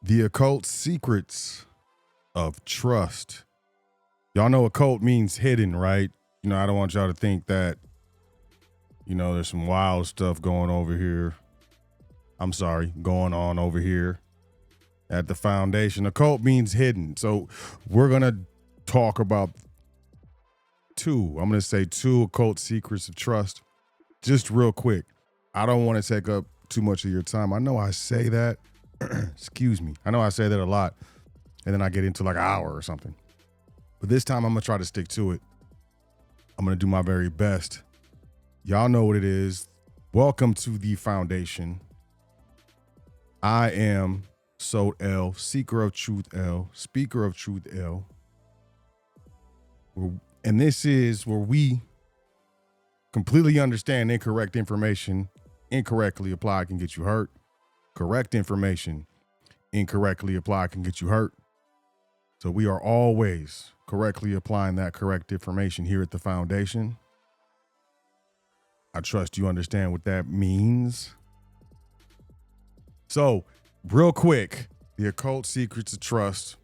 The Occult Secrets of Trust. Y'all know occult means hidden, right? I don't want y'all to think that, there's some wild stuff going on over here at the foundation. Occult means hidden. So we're going to talk about two occult secrets of trust. Just real quick. I don't want to take up too much of your time. I know I say that. Excuse me. I know I say that a lot. And then I get into like an hour or something. But this time I'm going to try to stick to it. I'm going to do my very best. Y'all know what it is. Welcome to the foundation. I am Sot L, seeker of truth L, speaker of truth L. And this is where we completely understand incorrect information incorrectly applied can get you hurt. Correct information incorrectly applied can get you hurt. So we are always correctly applying that correct information here at the foundation. I trust you understand what that means. So, real quick, the occult secrets of trust.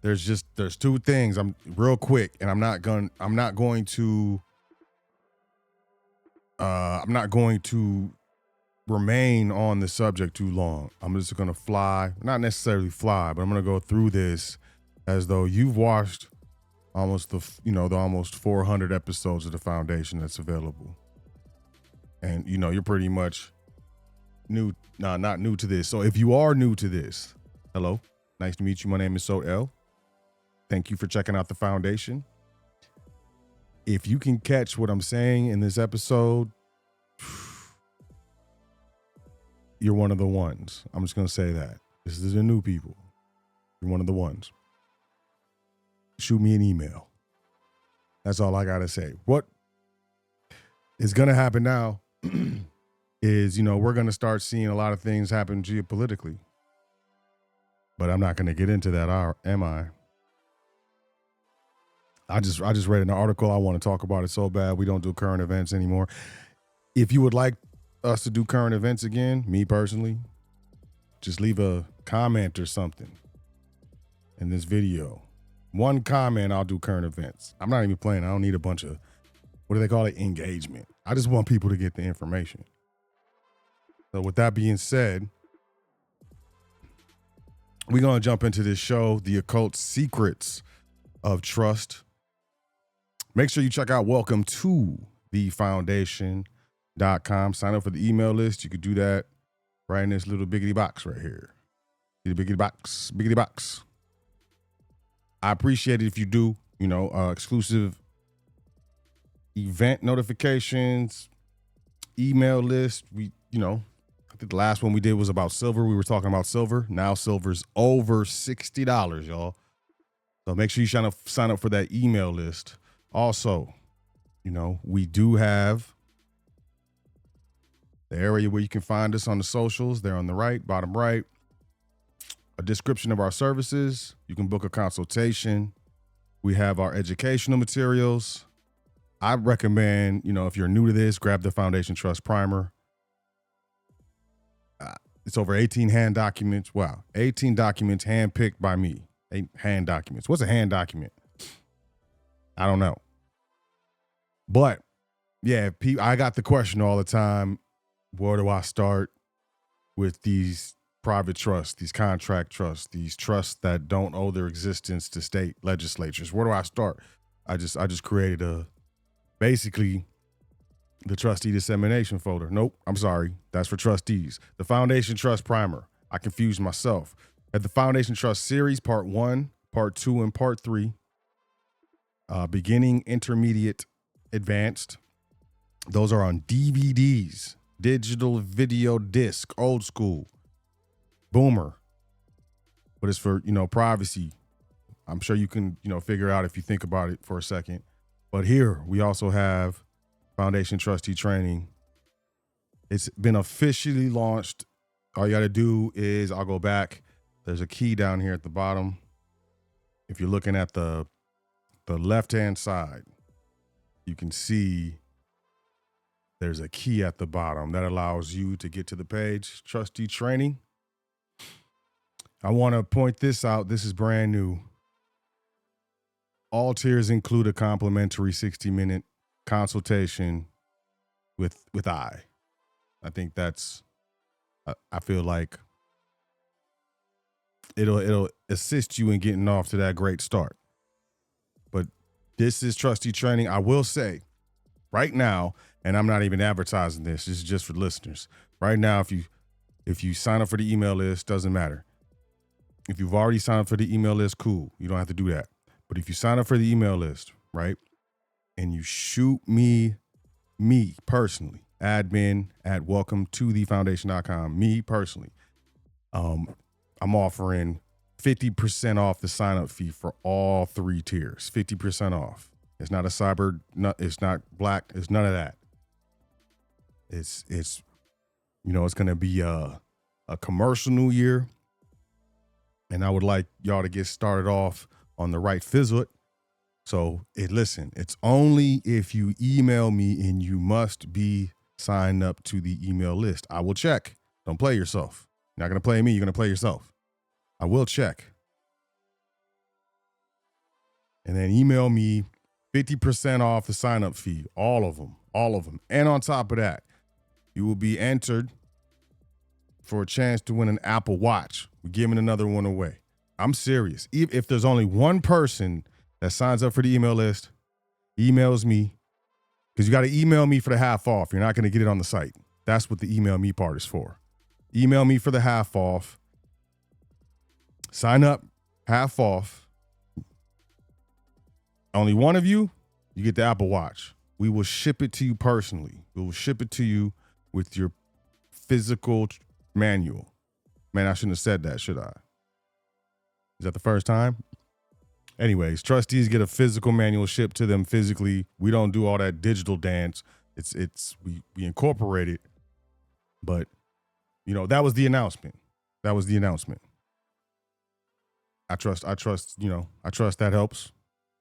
There's two things. I'm real quick, and I'm not going to remain on the subject too long. I'm just going to not necessarily fly, but I'm going to go through this as though you've watched almost the almost 400 episodes of the foundation that's available. And, you're pretty much not new to this. So if you are new to this, hello, nice to meet you. My name is Sot L. Thank you for checking out the foundation. If you can catch what I'm saying in this episode, you're one of the ones. I'm just going to say that. This is the new people. You're one of the ones. Shoot me an email. That's all I got to say. What is going to happen now is, we're going to start seeing a lot of things happen geopolitically. But I'm not going to get into that, am I? I just read an article. I want to talk about it so bad. We don't do current events anymore. If you would like us to do current events again, me personally, just leave a comment or something in this video. One comment, I'll do current events. I'm not even playing. I don't need a bunch of, what do they call it? Engagement. I just want people to get the information. So with that being said, we're going to jump into this show, The Occult Secrets of Trust. Make sure you check out Welcome to the Foundation.com. Sign up for the email list. You could do that right in this little biggity box right here. See the biggity box. I appreciate it if you do, exclusive event notifications, email list. I think the last one we did was about silver. We were talking about silver. Now silver's over $60, y'all. So make sure you sign up for that email list. Also, we do have the area where you can find us on the socials. They're on the right, bottom right. A description of our services. You can book a consultation. We have our educational materials. I recommend, if you're new to this, grab the Foundation Trust Primer. It's over 18 hand documents. Wow. 18 documents handpicked by me. 8 hand documents. What's a hand document? I don't know. But yeah, I got the question all the time. Where do I start with these private trusts, these contract trusts, these trusts that don't owe their existence to state legislatures? Where do I start? I just created basically the trustee dissemination folder. Nope, I'm sorry. That's for trustees. The Foundation Trust Primer. I confused myself. At the Foundation Trust series, part 1, part 2, and part 3. Beginning, intermediate, advanced. Those are on DVDs, digital video disc, old school, boomer. But it's for, privacy. I'm sure you can, figure out if you think about it for a second. But here we also have Foundation Trustee Training. It's been officially launched. All you got to do is, I'll go back. There's a key down here at the bottom. If you're looking at the left-hand side, you can see there's a key at the bottom that allows you to get to the page, Trustee Training. I want to point this out. This is brand new. All tiers include a complimentary 60-minute consultation with I. I think that's. I feel like it'll assist you in getting off to that great start. But this is Trustee training. I will say, right now, and I'm not even advertising this. This is just for listeners. Right now, if you sign up for the email list, doesn't matter. If you've already signed up for the email list, cool. You don't have to do that. But if you sign up for the email list, right, and you shoot me personally, admin at welcometothefoundation.com, me personally, I'm offering 50% off the sign-up fee for all 3 tiers. 50% off. It's not a cyber, it's not black, it's none of that. It's it's going to be a commercial new year. And I would like y'all to get started off on the right fizzle. So listen, it's only if you email me, and you must be signed up to the email list. I will check. Don't play yourself. You're not going to play me. You're going to play yourself. I will check. And then email me 50% off the sign up fee. All of them. And on top of that, you will be entered for a chance to win an Apple Watch. We're giving another one away. I'm serious. If there's only one person that signs up for the email list, emails me, because you got to email me for the half off. You're not going to get it on the site. That's what the email me part is for. Email me for the half off. Sign up, half off. Only one of you, you get the Apple Watch. We will ship it to you personally. We will ship it to you with your physical manual. Man, I shouldn't have said that, should I? Is that the first time? Anyways, trustees get a physical manual shipped to them physically. We don't do all that digital dance. We incorporate it. But, that was the announcement. I trust that helps.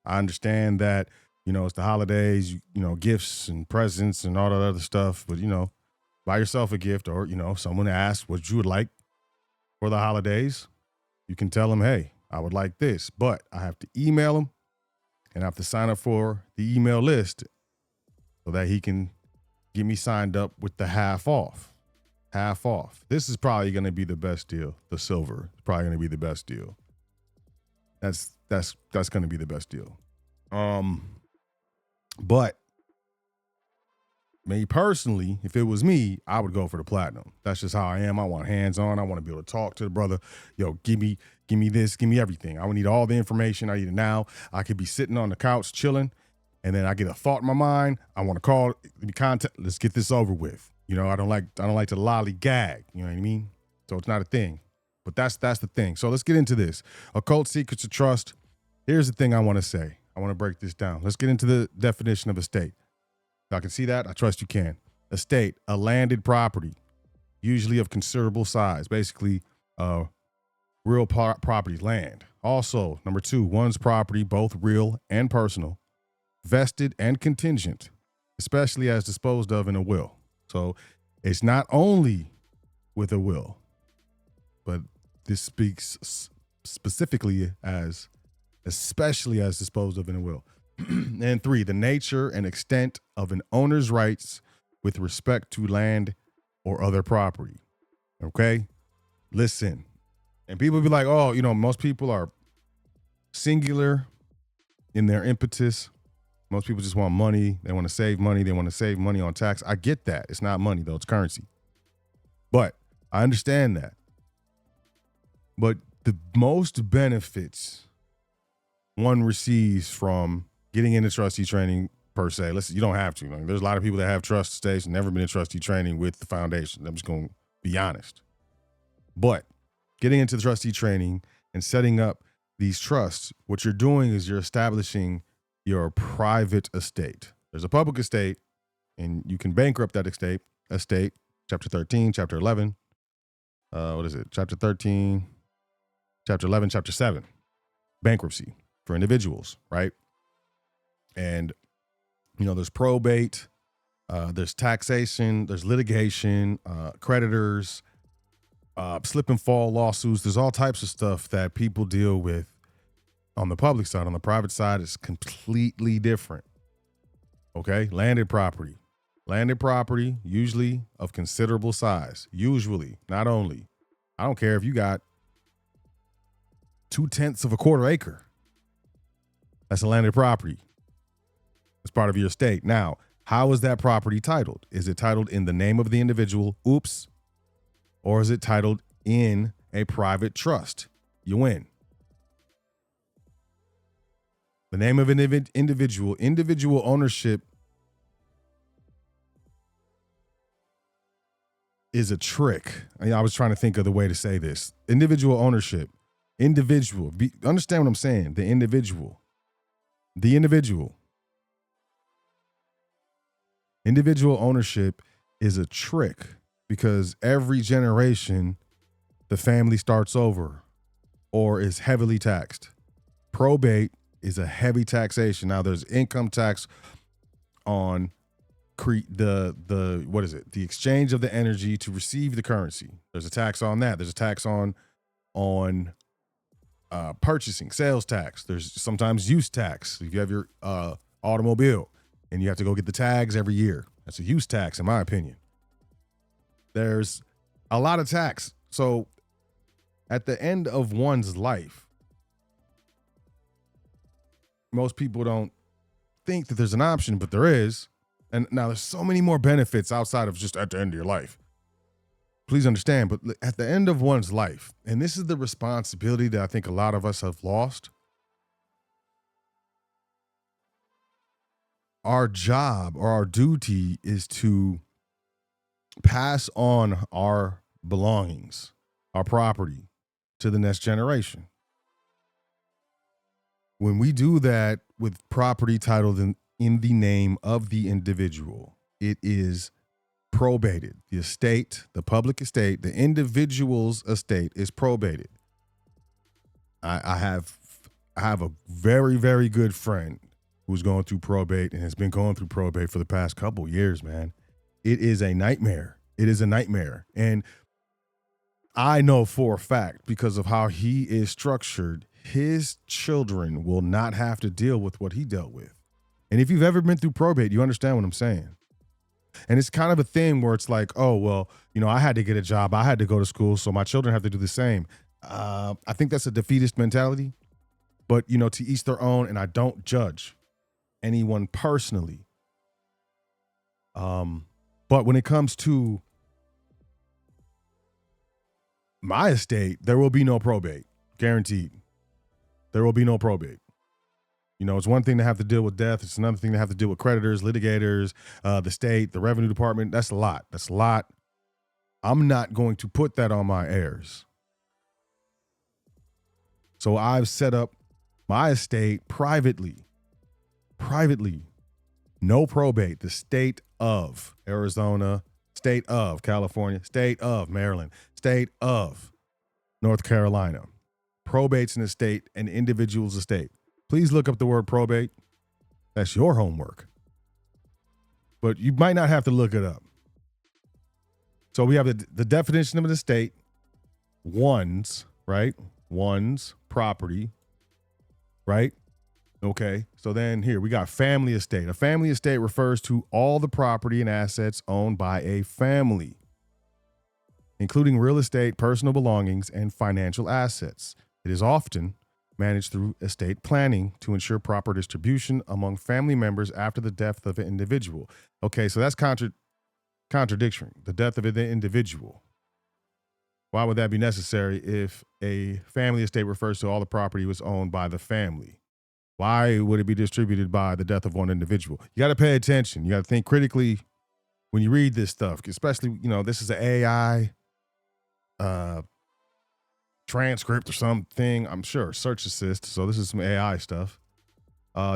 I understand that, it's the holidays, gifts and presents and all that other stuff. But, buy yourself a gift, or, someone asks what you would like for the holidays. You can tell them, hey, I would like this, but I have to email him and I have to sign up for the email list so that he can get me signed up with the half off. This is probably going to be the best deal. The silver is probably going to be the best deal. That's going to be the best deal. But me personally, if it was me, I would go for the platinum. That's just how I am. I want hands-on. I want to be able to talk to the brother. Yo, give me this, give me everything. I would need all the information. I need it now. I could be sitting on the couch chilling, and then I get a thought in my mind. I want to call, contact. Let's get this over with. I don't like to lollygag. You know what I mean? So it's not a thing. But that's the thing. So let's get into this. Occult secrets of trust. Here's the thing I want to say. I want to break this down. Let's get into the definition of estate. Y'all can see that? I trust you can. Estate, a landed property, usually of considerable size, basically real property, land. Also, number 2, one's property, both real and personal, vested and contingent, especially as disposed of in a will. So it's not only with a will, but this speaks specifically especially as disposed of in a will. And 3, the nature and extent of an owner's rights with respect to land or other property. Okay? Listen. And people be like, oh, most people are singular in their impetus. Most people just want money. They want to save money. They want to save money on tax. I get that. It's not money, though. It's currency. But I understand that. But the most benefits one receives from getting into trustee training per se. Listen, you don't have to. There's a lot of people that have trust states and never been in trustee training with the foundation. I'm just going to be honest. But getting into the trustee training and setting up these trusts, what you're doing is you're establishing your private estate. There's a public estate, and you can bankrupt that estate. Chapter 13, Chapter 11. What is it? Chapter 13, Chapter 11, Chapter 7. Bankruptcy for individuals, right? And, there's probate, there's taxation, there's litigation, creditors, slip and fall lawsuits. There's all types of stuff that people deal with on the public side. On the private side, it's completely different. Okay, landed property. Landed property, usually of considerable size. Usually, not only. I don't care if you got 2/10 of a quarter acre. That's a landed property. It's part of your estate. Now, how is that property titled? Is it titled in the name of the individual? Oops. Or is it titled in a private trust? You win. The name of an individual ownership is a trick. I was trying to think of the way to say this. Individual ownership. Understand what I'm saying? The individual. Individual ownership is a trick because every generation the family starts over or is heavily taxed. Probate is a heavy taxation. Now there's income tax on the exchange of the energy to receive the currency. There's a tax on that. There's a tax on purchasing, sales tax. There's sometimes use tax. If you have your automobile and you have to go get the tags every year, that's a use tax, in my opinion. There's a lot of tax. So at the end of one's life, most people don't think that there's an option, but there is. And now there's so many more benefits outside of just at the end of your life. Please understand, but at the end of one's life, and this is the responsibility that I think a lot of us have lost. Our job or our duty is to pass on our belongings, our property to the next generation. When we do that with property titled in the name of the individual, it is probated. The estate, the public estate, the individual's estate is probated. I have a very, very good friend who's going through probate and has been going through probate for the past couple years, man. It is a nightmare. It is a nightmare. And I know for a fact, because of how he is structured, his children will not have to deal with what he dealt with. And if you've ever been through probate, you understand what I'm saying. And it's kind of a thing where it's like, oh, well, I had to get a job. I had to go to school, so my children have to do the same. I think that's a defeatist mentality. But, to each their own, and I don't judge anyone personally. But when it comes to my estate, there will be no probate. Guaranteed. There will be no probate. It's one thing to have to deal with death. It's another thing to have to deal with creditors, litigators, the state, the revenue department. That's a lot. That's a lot. I'm not going to put that on my heirs. So I've set up my estate privately. No probate. The state of Arizona, state of California, state of Maryland, state of North Carolina. Probate's an estate, an individual's estate. Please look up the word probate. That's your homework. But you might not have to look it up. So we have the definition of an estate. One's, right? One's property, right? Okay. So then here we got family estate. A family estate refers to all the property and assets owned by a family, including real estate, personal belongings, and financial assets. It is often managed through estate planning to ensure proper distribution among family members after the death of an individual. Okay, so that's contradiction. The death of an individual. Why would that be necessary if a family estate refers to all the property was owned by the family? Why would it be distributed by the death of one individual? You got to pay attention. You got to think critically when you read this stuff, especially, this is an AI transcript or something, I'm sure, search assist. So this is some AI stuff.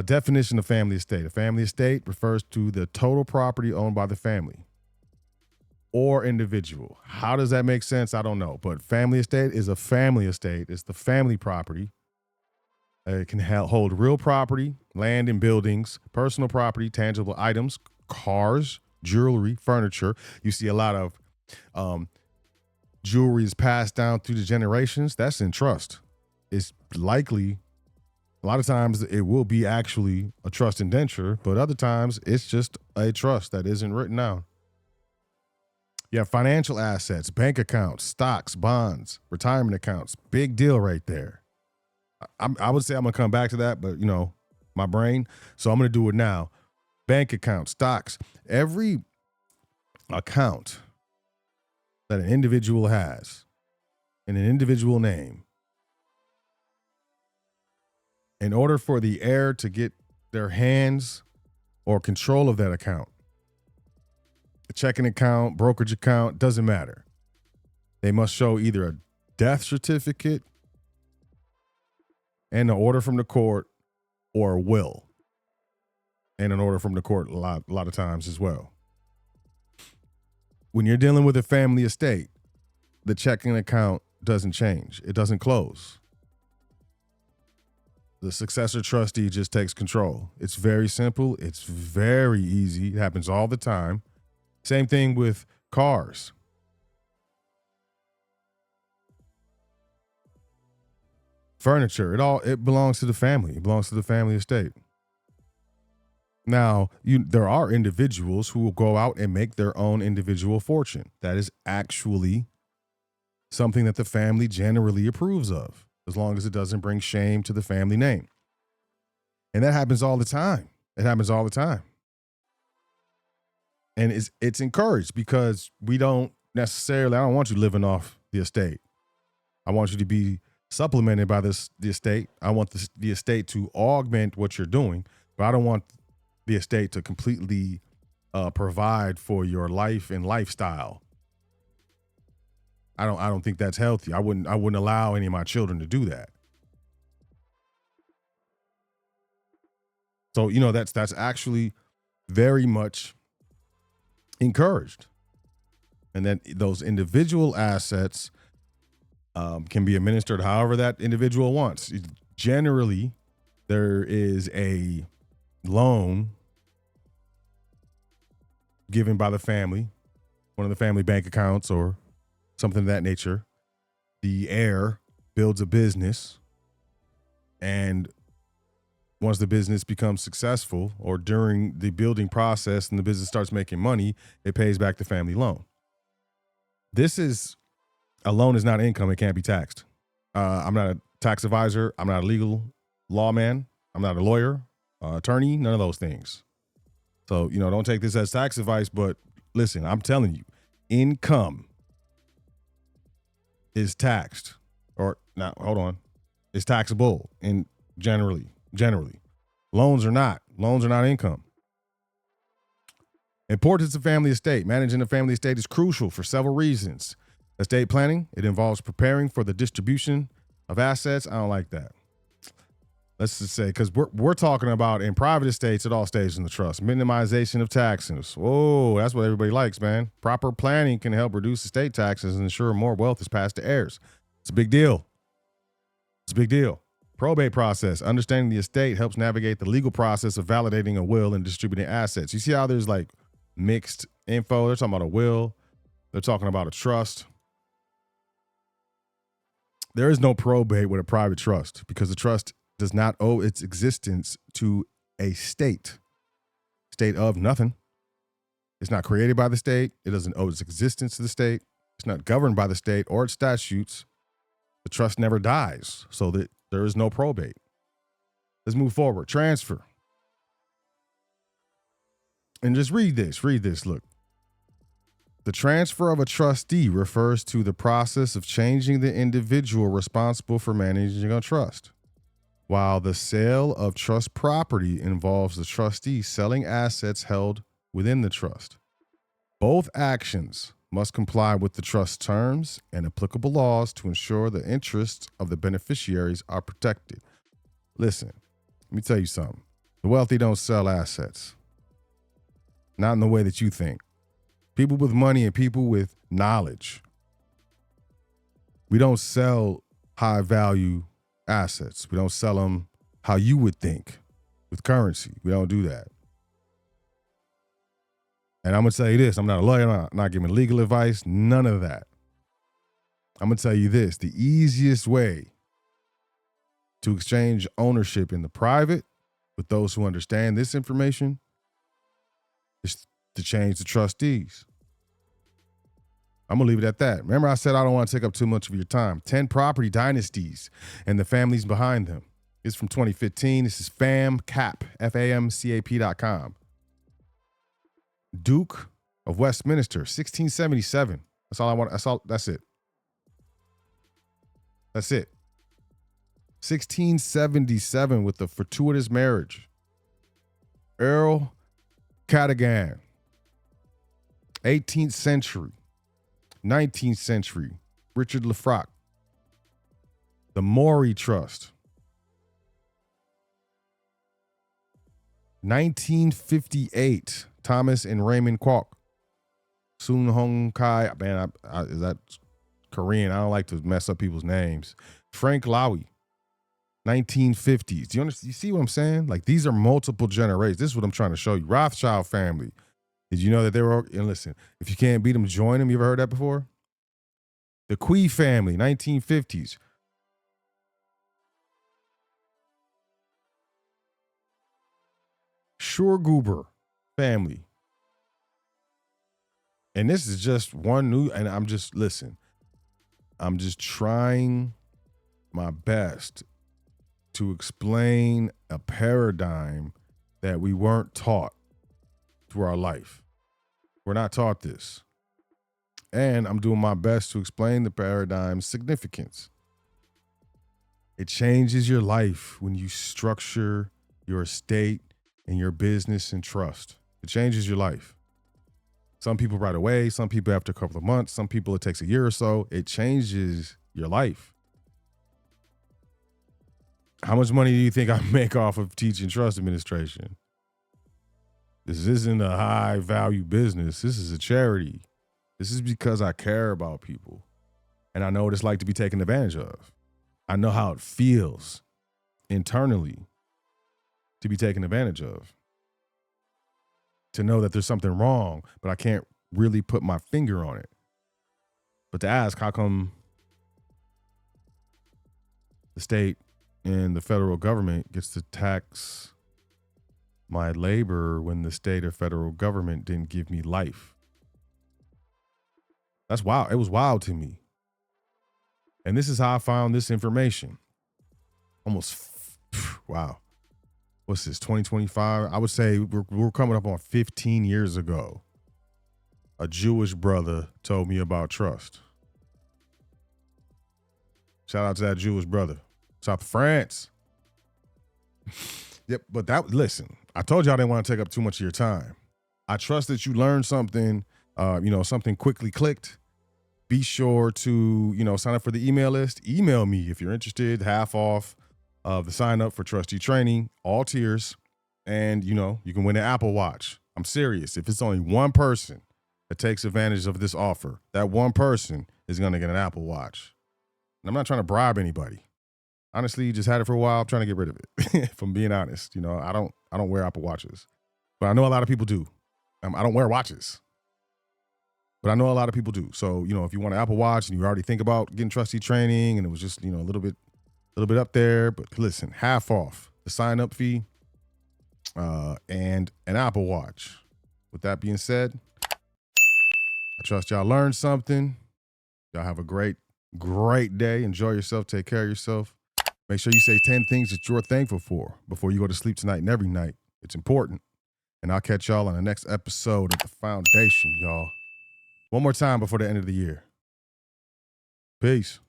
Definition of family estate. A family estate refers to the total property owned by the family or individual. How does that make sense? I don't know. But family estate is a family estate. It's the family property. It can hold real property, land and buildings, personal property, tangible items, cars, jewelry, furniture. You see a lot of jewelry is passed down through the generations, that's in trust. It's likely, a lot of times it will be actually a trust indenture, but other times it's just a trust that isn't written down. You have financial assets, bank accounts, stocks, bonds, retirement accounts. Big deal right there. I would say I'm going to come back to that, but my brain. So I'm going to do it now. Bank accounts, stocks, every account that an individual has in an individual name, in order for the heir to get their hands or control of that account, a checking account, brokerage account, doesn't matter. They must show either a death certificate and an order from the court, or a will and an order from the court a lot of times as well. When you're dealing with a family estate, the checking account doesn't change. It doesn't close. The successor trustee just takes control. It's very simple. It's very easy. It happens all the time. Same thing with cars. Furniture, it belongs to the family. It belongs to the family estate. Now, there are individuals who will go out and make their own individual fortune. That is actually something that the family generally approves of, as long as it doesn't bring shame to the family name. And that happens all the time. It happens all the time. And it's encouraged, because we don't necessarily, I don't want you living off the estate. I want you to be supplemented by the estate. I want the estate to augment what you're doing, but I don't want the estate to completely provide for your life and lifestyle. I don't think that's healthy. I wouldn't allow any of my children to do that. So, that's actually very much encouraged. And then those individual assets can be administered however that individual wants. Generally, there is a loan given by the family, one of the family bank accounts or something of that nature. The heir builds a business, and once the business becomes successful, or during the building process and the business starts making money, it pays back the family loan. A loan is not income. It can't be taxed. I'm not a tax advisor. I'm not a legal lawman. I'm not a lawyer, attorney, none of those things. So, don't take this as tax advice, but listen, I'm telling you, income is taxed, or not, hold on, it's taxable in generally. Loans are not income. Importance of family estate. Managing a family estate is crucial for several reasons. Estate planning, it involves preparing for the distribution of assets. I don't like that. Let's just say, because we're talking about in private estates, it all stays in the trust. Minimization of taxes. Whoa, that's what everybody likes, man. Proper planning can help reduce estate taxes and ensure more wealth is passed to heirs. It's a big deal. Probate process. Understanding the estate helps navigate the legal process of validating a will and distributing assets. You see how there's like mixed info? They're talking about a will. They're talking about a trust. There is no probate with a private trust, because the trust does not owe its existence to a state of nothing. It's not created by the state. It doesn't owe its existence to the state. It's not governed by the state or its statutes. The trust never dies, so that there is no probate. Let's move forward. Transfer. And just read this. Look. The transfer of a trustee refers to the process of changing the individual responsible for managing a trust, while the sale of trust property involves the trustee selling assets held within the trust. Both actions must comply with the trust terms and applicable laws to ensure the interests of the beneficiaries are protected. Listen, let me tell you something. The wealthy don't sell assets. Not in the way that you think. People with money and people with knowledge. We don't sell high value assets. We don't sell them how you would think, with currency. We don't do that. And I'm going to tell you this. I'm not a lawyer. I'm not giving legal advice. None of that. I'm going to tell you this. The easiest way to exchange ownership in the private with those who understand this information is to change the trustees. I'm going to leave it at that. Remember, I said I don't want to take up too much of your time. 10 property dynasties and the families behind them. It's from 2015. This is FAMCAP, FAMCAP.com. Duke of Westminster, 1677. That's all I want. That's it. That's it. 1677 with the fortuitous marriage. Earl Cadogan. 18th century. 19th century. Richard Lefroc. The Maury Trust. 1958. Thomas and Raymond Kwok. Sun Hong Kai. Man, is that Korean? I don't like to mess up people's names. Frank Lowy. 1950s. Do you understand? You see what I'm saying? Like, these are multiple generations. This is what I'm trying to show you. Rothschild family. Did you know that they were, and listen, if you can't beat them, join them. You ever heard that before? The Quee family, 1950s. Schurgruber family. And this is just one new, and I'm just trying my best to explain a paradigm that we weren't taught through our life. We're not taught this. And I'm doing my best to explain the paradigm's significance. It changes your life when you structure your estate and your business and trust. It changes your life. Some people right away, some people after a couple of months, some people it takes a year or so. It changes your life. How much money do you think I make off of teaching trust administration? This isn't a high value business. This is a charity. This is because I care about people. And I know what it's like to be taken advantage of. I know how it feels internally to be taken advantage of. To know that there's something wrong, but I can't really put my finger on it. But to ask, how come the state and the federal government gets to tax my labor when the state or federal government didn't give me life? That's wild. It was wild to me. And this is how I found this information. Wow. What's this, 2025? I would say we're coming up on 15 years ago. A Jewish brother told me about trust. Shout out to that Jewish brother. South France. Yep, but listen, I told you I didn't want to take up too much of your time. I trust that you learned something, something quickly clicked. Be sure to, sign up for the email list. Email me if you're interested, half off of the sign up for Trustee training, all tiers. And, you can win an Apple Watch. I'm serious. If it's only one person that takes advantage of this offer, that one person is going to get an Apple Watch. And I'm not trying to bribe anybody. Honestly, you just had it for a while. I'm trying to get rid of it. If I'm being honest, I don't wear Apple Watches, but I know a lot of people do. I don't wear watches, but I know a lot of people do. So, if you want an Apple Watch and you already think about getting Trustee training and it was just, a little bit up there, but listen, half off the sign up fee, and an Apple Watch. With that being said, I trust y'all learned something. Y'all have a great day. Enjoy yourself. Take care of yourself. Make sure you say 10 things that you're thankful for before you go to sleep tonight and every night. It's important. And I'll catch y'all on the next episode of The Foundation, y'all. One more time before the end of the year. Peace.